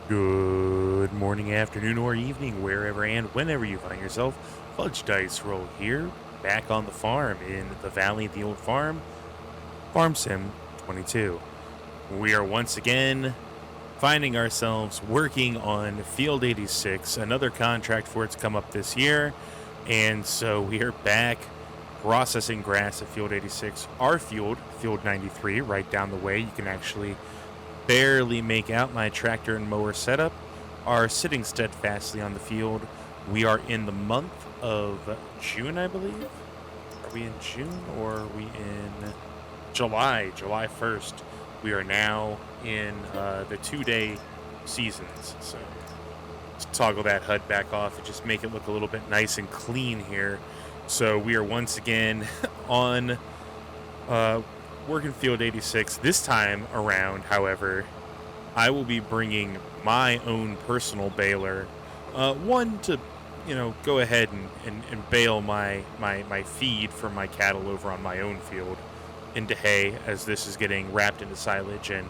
Good morning, afternoon, or evening, wherever and whenever you find yourself. Fudge Dice Roll here, back on the farm in the Valley of the Old Farm, Farm Sim 22. We are once again finding ourselves working on Field 86, another contract for it to come up this year. And so we are back processing grass at Field 86. Our field, Field 93, right down the way. You can actually barely make out my tractor and mower setup, are sitting steadfastly on the field. We are in the month of June, I believe. Are we in June or are we in July? July 1st. We are now in the 2-day seasons. So let's toggle that HUD back off and just make it look a little bit nice and clean here. So we are once again on working Field 86. This time around, however, I will be bringing my own personal baler. One to, go ahead and bale my feed for my cattle over on my own field into hay, as this is getting wrapped into silage and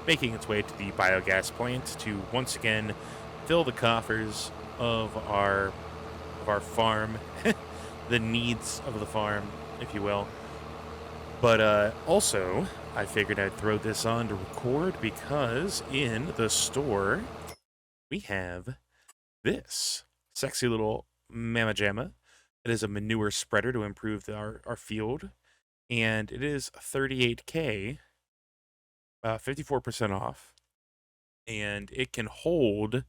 making its way to the biogas plant to once again fill the coffers of our farm, the needs of the farm, if you will. But also, I figured I'd throw this on to record because in the store, we have this sexy little Mama Jamma. It is a manure spreader to improve our field, and it is 38K, 54% off, and it can hold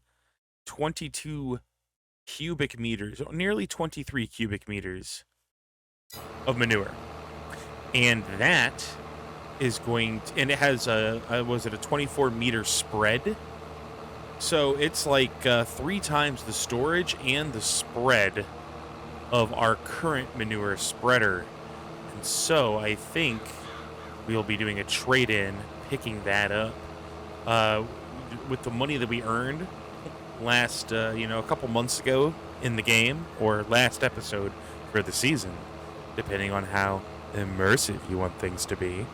22 cubic meters, nearly 23 cubic meters of manure. And that is going to, and it has was it a 24-meter spread? So it's like 3 times the storage and the spread of our current manure spreader. And so I think we'll be doing a trade-in, picking that up. With the money that we earned last, a couple months ago in the game, or last episode for the season, depending on how immersive you want things to be,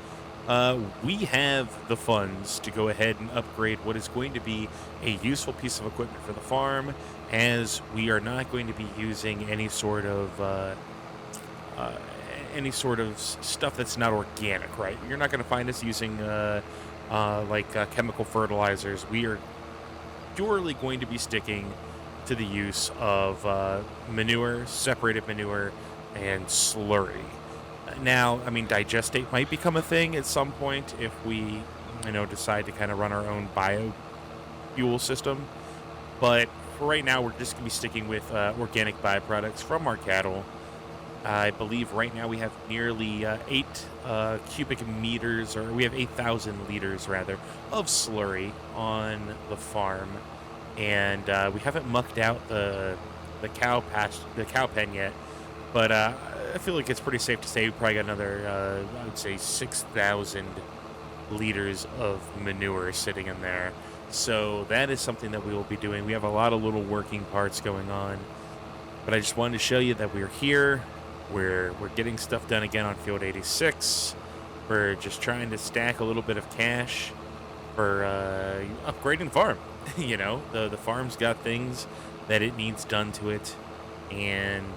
we have the funds to go ahead and upgrade what is going to be a useful piece of equipment for the farm, as we are not going to be using any sort of stuff that's not organic, right? You're not going to find us using chemical fertilizers. We are purely going to be sticking to the use of manure, separated manure, and slurry. Now, I mean, digestate might become a thing at some point if we, decide to kind of run our own biofuel system. But for right now, we're just going to be sticking with organic byproducts from our cattle. I believe right now we have nearly 8 cubic meters, or we have 8,000 liters, rather, of slurry on the farm. And we haven't mucked out the cow pen yet. But I feel like it's pretty safe to say we probably got another, I would say, 6,000 liters of manure sitting in there. So that is something that we will be doing. We have a lot of little working parts going on. But I just wanted to show you that we're here. We're getting stuff done again on Field 86. We're just trying to stack a little bit of cash for upgrading the farm. The farm's got things that it needs done to it. And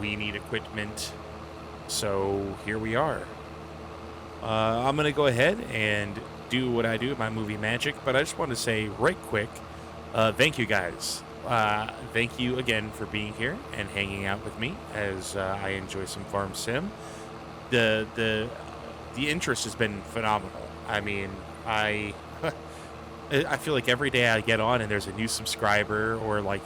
we need equipment, so here we are. I'm going to go ahead and do what I do with my movie magic, but I just want to say right quick, thank you guys. Thank you again for being here and hanging out with me as I enjoy some farm sim. The interest has been phenomenal. I mean, I feel like every day I get on and there's a new subscriber, or 4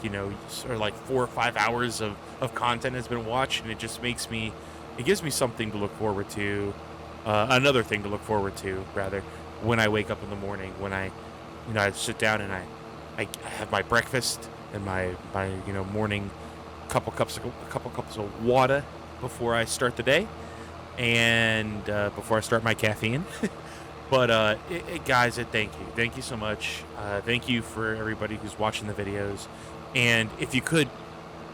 or 5 hours of content has been watched, and it just gives me something to look forward to, another thing to look forward to, rather, when I wake up in the morning, when I sit down and I have my breakfast and my morning couple cups of water before I start the day, and before I start my caffeine. But guys, thank you so much. Thank you for everybody who's watching the videos, and if you could,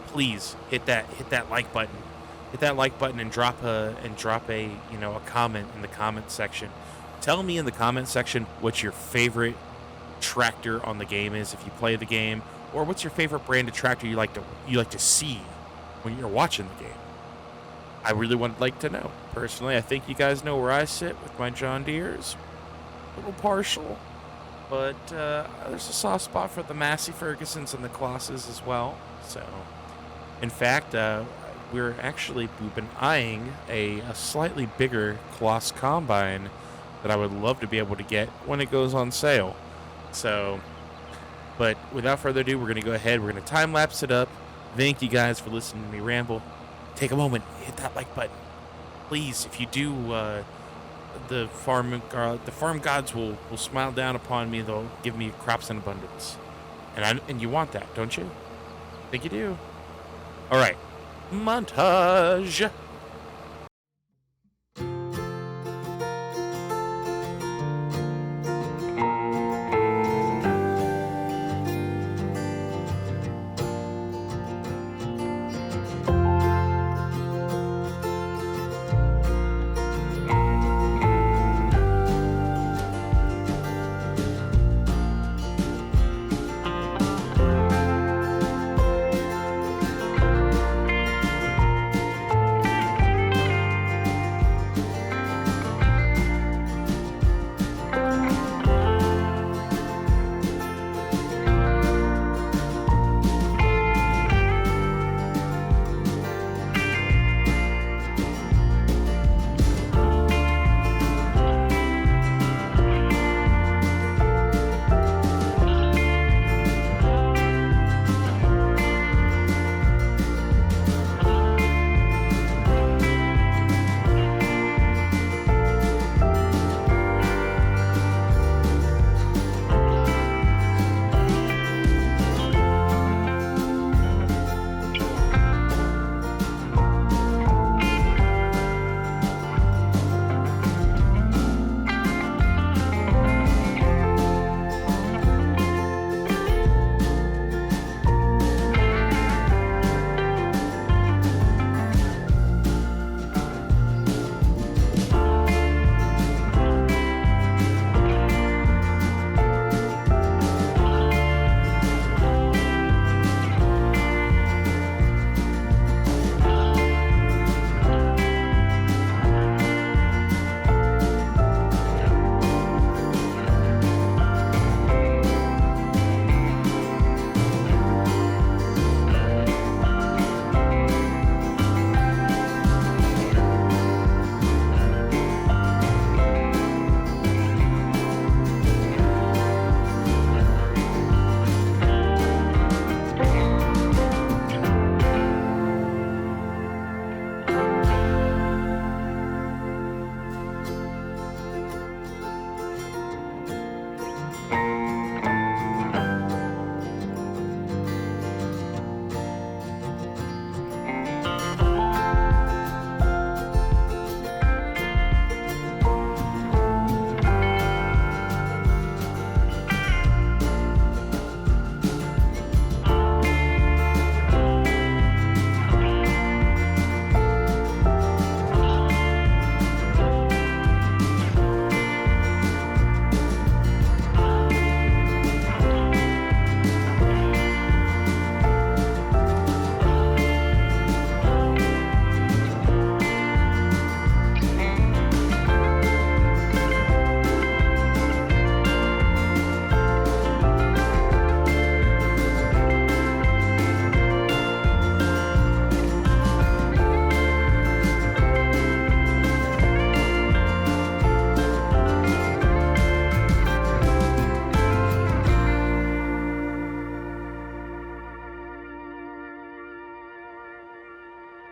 please hit that like button, and drop a comment in the comment section. Tell me in the comment section what's your favorite tractor on the game is if you play the game, or what's your favorite brand of tractor you like to see when you're watching the game. I really would like to know. Personally, I think you guys know where I sit with my John Deeres. A little partial, but there's a soft spot for the Massey Fergusons and the Colossus as well. So, in fact, we've been eyeing a slightly bigger Colossus combine that I would love to be able to get when it goes on sale. So, but without further ado, we're going to go ahead. We're going to time lapse it up. Thank you guys for listening to me ramble. Take a moment, hit that like button, please. If you do, the farm gods will smile down upon me. They'll give me crops in abundance, and you want that, don't you? I think you do. All right, montage.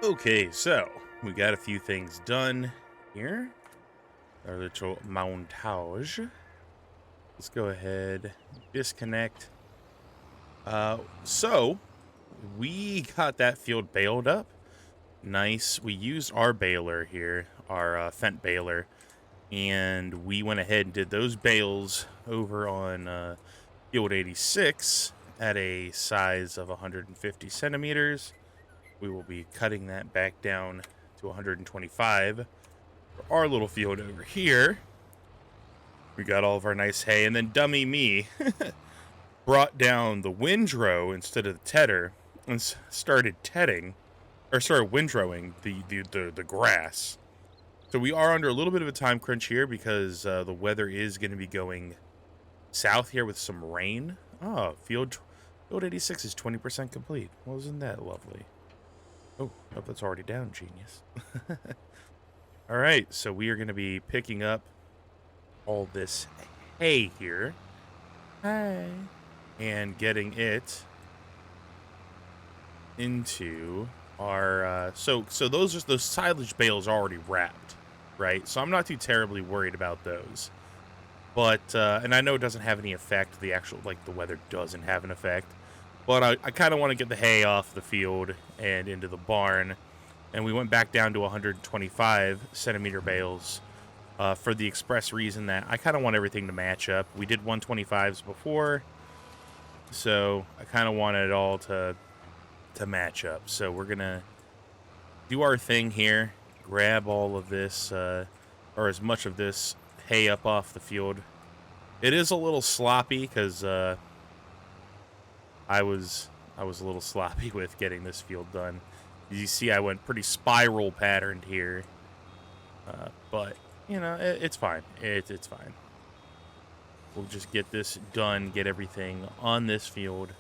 Okay, so we got a few things done here. Our little montage. Let's go ahead, disconnect. So we got that field baled up. Nice. We used our baler here, our Fendt baler, and we went ahead and did those bales over on field 86 at a size of 150 centimeters. We will be cutting that back down to 125 for our little field over here. We got all of our nice hay, and then dummy me brought down the windrow instead of the tedder and started tedding, or started windrowing the grass. So we are under a little bit of a time crunch here because the weather is going to be going south here with some rain. Oh, field 86 is 20% complete. Well, isn't that lovely? Oh, that's already down, genius. All right, so we are going to be picking up all this hay here. Hi. And getting it into our so those silage bales are already wrapped, right? So I'm not too terribly worried about those. But and I know it doesn't have any effect. The actual, like, the weather doesn't have an effect. But I kind of want to get the hay off the field and into the barn. And we went back down to 125 centimeter bales for the express reason that I kind of want everything to match up. We did 125s before, so I kind of want it all to match up. So we're gonna do our thing here, grab all of this or as much of this hay up off the field. It is a little sloppy because I was a little sloppy with getting this field done. As you see, I went pretty spiral patterned here, but you know, it's fine. It's fine. We'll just get this done, get everything on this field.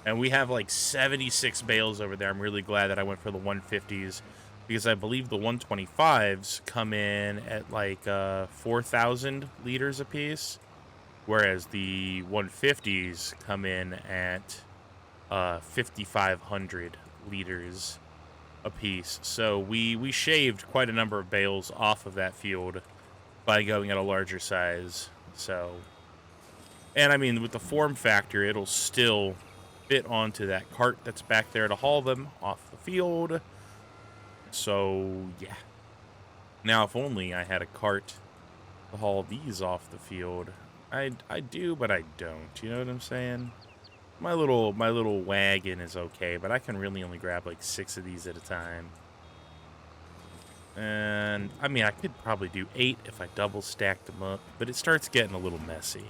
And we have like 76 bales over there. I'm really glad that I went for the 150s because I believe the 125s come in at like 4,000 liters apiece, whereas the 150s come in at 5,500 liters apiece. So we shaved quite a number of bales off of that field by going at a larger size. So, and I mean, with the form factor, it'll still fit onto that cart that's back there to haul them off the field. So yeah. Now, if only I had a cart to haul these off the field. I do, but I don't. You know what I'm saying? My little wagon is okay, but I can really only grab like 6 of these at a time. And I mean, I could probably do 8 if I double stacked them up, but it starts getting a little messy.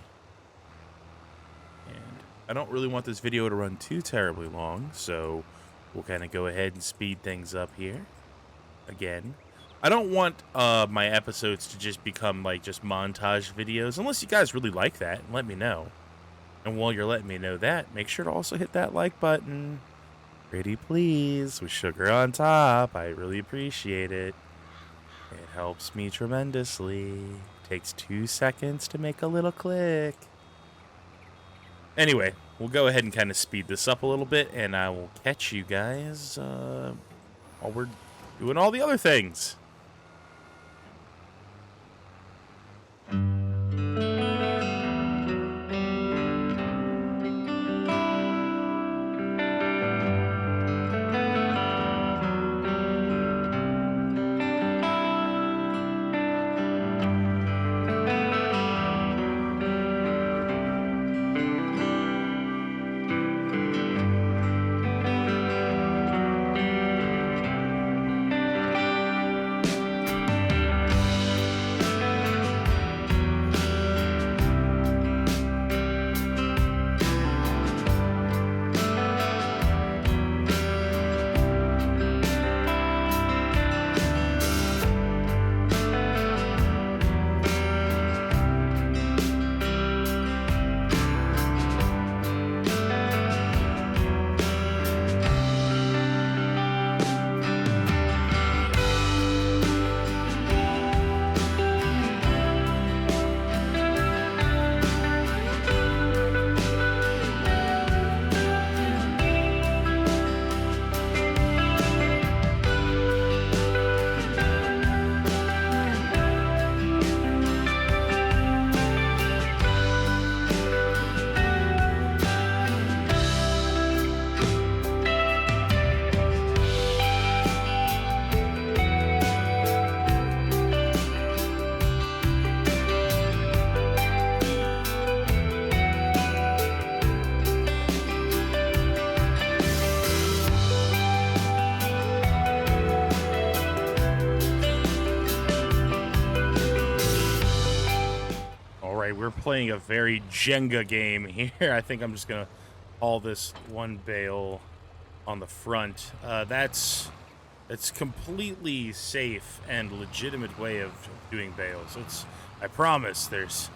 And I don't really want this video to run too terribly long, so we'll kind of go ahead and speed things up here. Again, I don't want my episodes to just become like just montage videos, unless you guys really like that, and let me know. And while you're letting me know that, make sure to also hit that like button. Pretty please, with sugar on top. I really appreciate it. It helps me tremendously. Takes 2 seconds to make a little click. Anyway, we'll go ahead and kind of speed this up a little bit, and I will catch you guys while we're doing all the other things. playing a very Jenga game here. I think I'm just gonna haul this one bale on the front. That's completely safe and legitimate way of doing bales. I promise there's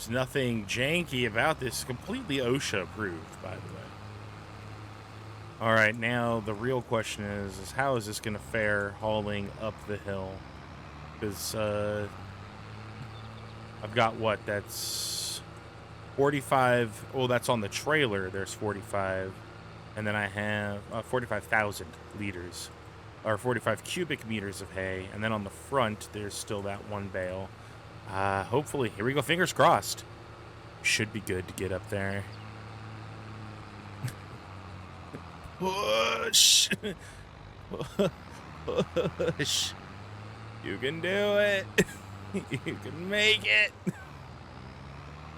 nothing janky about this. Completely OSHA approved, by the way. All right, now the real question is how is this going to fare hauling up the hill? Because I've got what? That's 45. Oh, that's on the trailer. There's 45. And then I have 45,000 liters, or 45 cubic meters of hay. And then on the front, there's still that one bale. Hopefully, here we go. Fingers crossed. Should be good to get up there. Push! Push! You can do it! You can make it!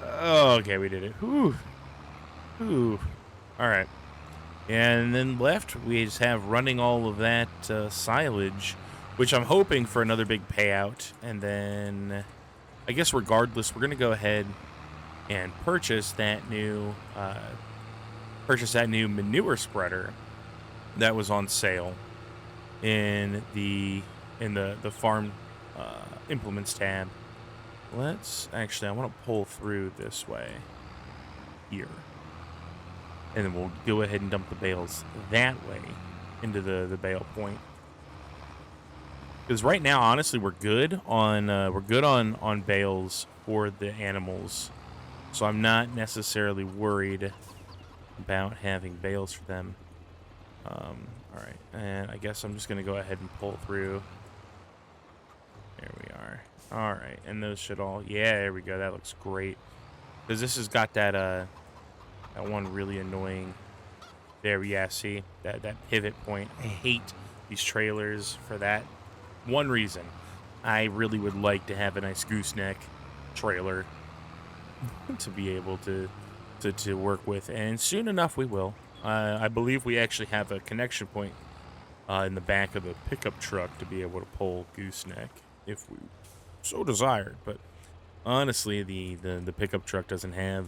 Oh, okay, we did it. Whew. Whew. Alright. And then left, we just have running all of that silage, which I'm hoping for another big payout. And then, I guess regardless, we're going to go ahead and purchase that new manure spreader that was on sale in the farm implements tab. Let's actually, I want to pull through this way here, and then we'll go ahead and dump the bales that way into the bale point. Because right now, honestly, we're good on bales for the animals, so I'm not necessarily worried about having bales for them. All right, and I guess I'm just gonna go ahead and pull through. There we are. All right, and those should all, yeah, there we go. That looks great. Because this has got that that one really annoying. There, yeah, see that pivot point. I hate these trailers for that one reason. I really would like to have a nice gooseneck trailer to be able to work with, and soon enough we will. I believe we actually have a connection point in the back of the pickup truck to be able to pull gooseneck if we so desired. But honestly, the pickup truck doesn't have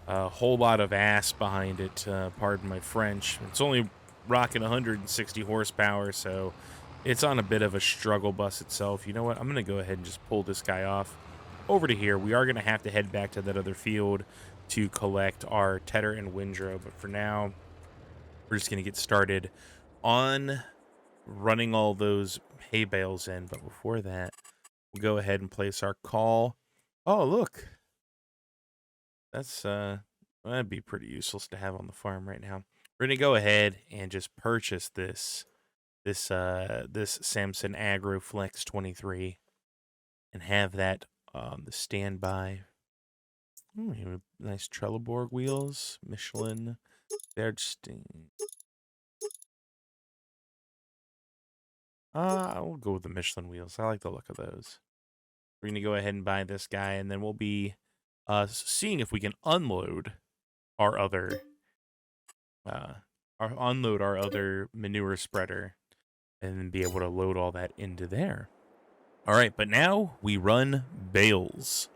a whole lot of ass behind it. Pardon my French. It's only rocking 160 horsepower, so it's on a bit of a struggle bus itself. You know what? I'm going to go ahead and just pull this guy off over to here. We are going to have to head back to that other field to collect our tedder and windrow, but for now, we're just going to get started on running all those hay bales in. But before that, we'll go ahead and place our call. Oh, look. That's, that'd be pretty useless to have on the farm right now. We're going to go ahead and just purchase this Samson Agro Flex 23 and have that on the standby. Nice Trelleborg wheels, Michelin, Bergstein. I'll go with the Michelin wheels. I like the look of those. We're going to go ahead and buy this guy, and then we'll be seeing if we can unload our other manure spreader and then be able to load all that into there. All right, but now we run bales.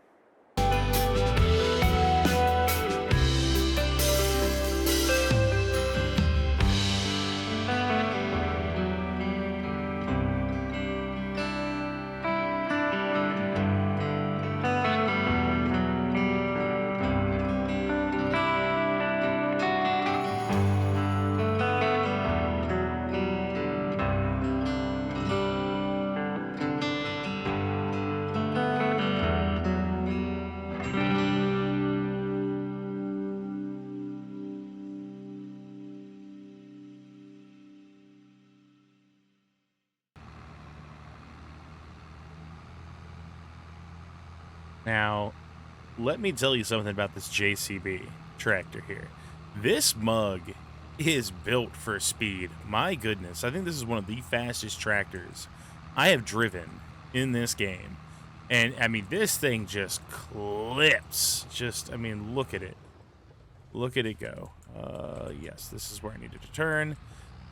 Now, let me tell you something about this JCB tractor here. This mug is built for speed. My goodness, I think this is one of the fastest tractors I have driven in this game. And, I mean, this thing just clips. Just, I mean, look at it. Look at it go. Yes, this is where I needed to turn.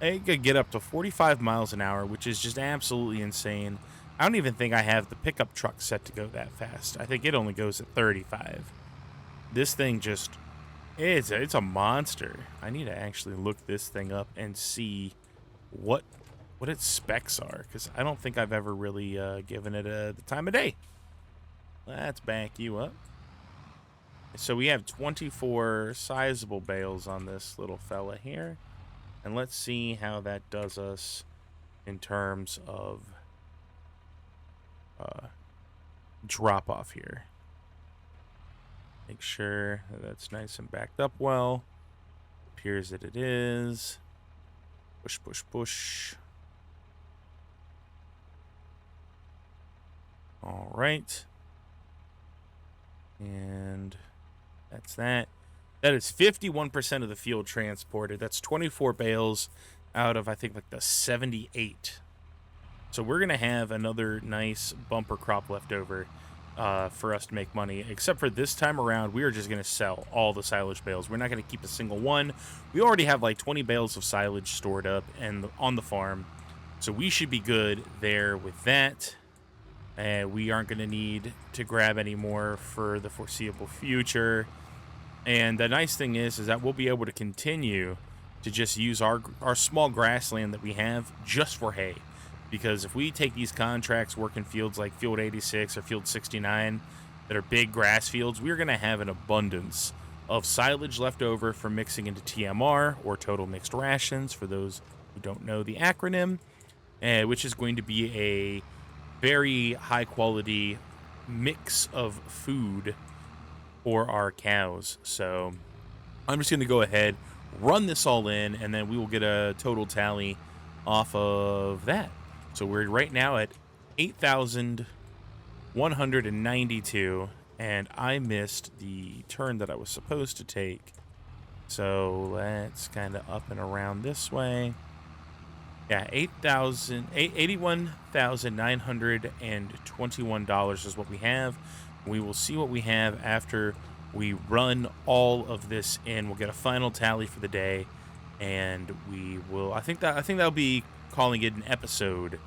It could get up to 45 miles an hour, which is just absolutely insane. I don't even think I have the pickup truck set to go that fast. I think it only goes at 35. This thing just it's a monster. I need to actually look this thing up and see what its specs are, because I don't think I've ever really given it the time of day. Let's back you up. So we have 24 sizable bales on this little fella here. And let's see how that does us in terms of drop off here. Make sure that's nice and backed up well. Appears that it is. Push, push, push. All right. And that's that. That is 51% of the fuel transported. That's 24 bales out of, I think, like the 78. So we're going to have another nice bumper crop left over for us to make money. Except for this time around, we are just going to sell all the silage bales. We're not going to keep a single one. We already have like 20 bales of silage stored up and on the farm. So we should be good there with that. And we aren't going to need to grab any more for the foreseeable future. And the nice thing is that we'll be able to continue to just use our small grassland that we have just for hay. Because if we take these contracts working fields like Field 86 or Field 69 that are big grass fields, we're going to have an abundance of silage left over for mixing into TMR, or total mixed rations, for those who don't know the acronym, which is going to be a very high quality mix of food for our cows. So I'm just going to go ahead, run this all in, and then we will get a total tally off of that. So we're right now at 8,192, and I missed the turn that I was supposed to take. So let's kind of up and around this way. Yeah, $81,921 is what we have. We will see what we have after we run all of this in. We'll get a final tally for the day, and we will. I think that'll be calling it an episode.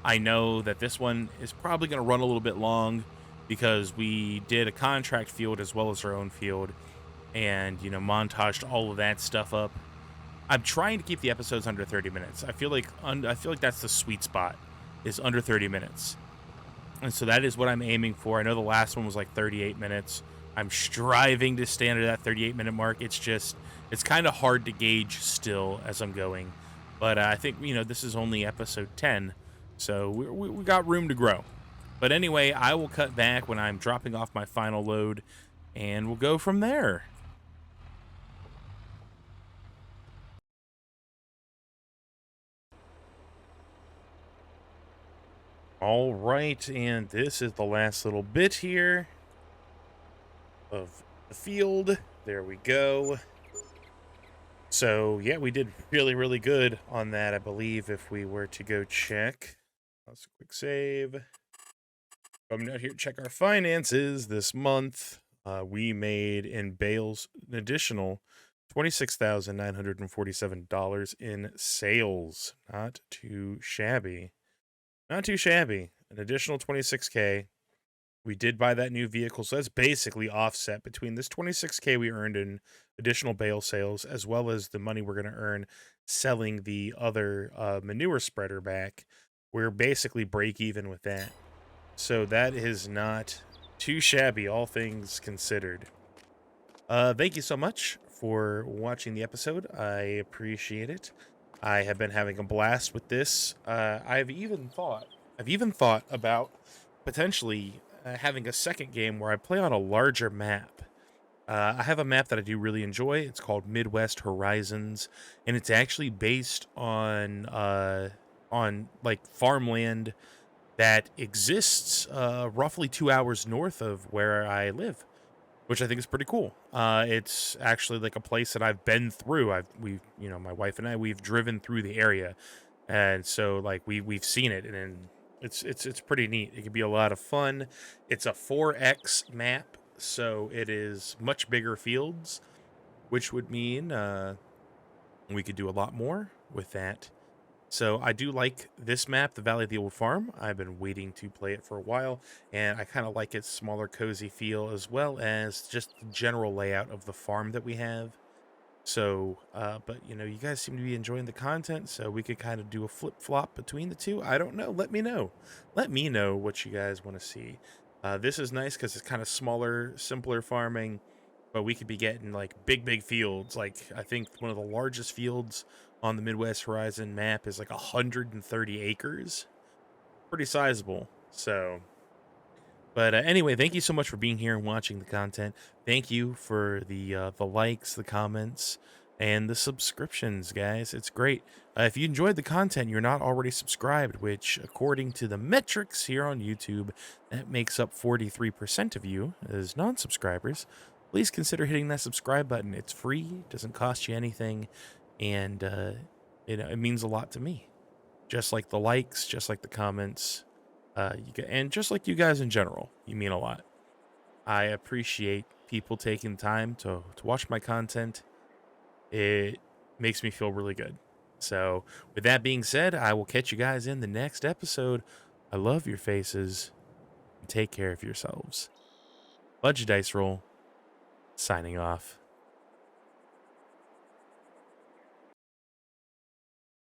I know that this one is probably going to run a little bit long because we did a contract field as well as our own field, and montaged all of that stuff up. I'm trying to keep the episodes under 30 minutes. I feel like that's the sweet spot, is under 30 minutes. And so that is what I'm aiming for. I know the last one was like 38 minutes. I'm striving to stay under that 38-minute mark. It's kind of hard to gauge still as I'm going. But I think, this is only episode 10, so we got room to grow. But anyway, I will cut back when I'm dropping off my final load, and we'll go from there. All right, and this is the last little bit here of the field. There we go. So, yeah, we did really, really good on that, I believe, if we were to go check. That's a quick save. Coming out here to check our finances this month. We made in bales an additional $26,947 in sales. Not too shabby. Not too shabby. An additional 26K. We did buy that new vehicle, so that's basically offset between this 26K we earned in additional bale sales, as well as the money we're going to earn selling the other manure spreader back. We're basically break even with that. So that is not too shabby, all things considered. Thank you so much for watching the episode. I appreciate it. I have been having a blast with this. I've even thought about potentially having a second game where I play on a larger map. I have a map that I do really enjoy. It's called Midwest Horizons, and it's actually based on like farmland that exists roughly 2 hours north of where I live, which I think is pretty cool. It's actually like a place that I've been through. My wife and I, we've driven through the area, and so like we've seen it, and it's pretty neat. It can be a lot of fun. It's a 4X map, so it is much bigger fields, which would mean we could do a lot more with that. So I do like this map, the Valley of the Old Farm. I've been waiting to play it for a while, and I kind of like its smaller, cozy feel, as well as just the general layout of the farm that we have. So, but you guys seem to be enjoying the content, so we could kind of do a flip flop between the two. I don't know. Let me know. Let me know what you guys want to see. This is nice because it's kind of smaller, simpler farming, but we could be getting like big fields. Like I think one of the largest fields on the Midwest Horizon map is like 130 acres. Pretty sizable. So, but anyway, thank you so much for being here and watching the content. Thank you for the likes, the comments, and the subscriptions, guys. It's great. If you enjoyed the content, you're not already subscribed, which, according to the metrics here on YouTube, that makes up 43% of you as non-subscribers. Please consider hitting that subscribe button. It's free, doesn't cost you anything, and it means a lot to me. Just like the likes, just like the comments. And just like you guys in general, you mean a lot. I appreciate people taking time to watch my content. It makes me feel really good. So, with that being said, I will catch you guys in the next episode. I love your faces, and take care of yourselves. Budget Dice Roll, signing off.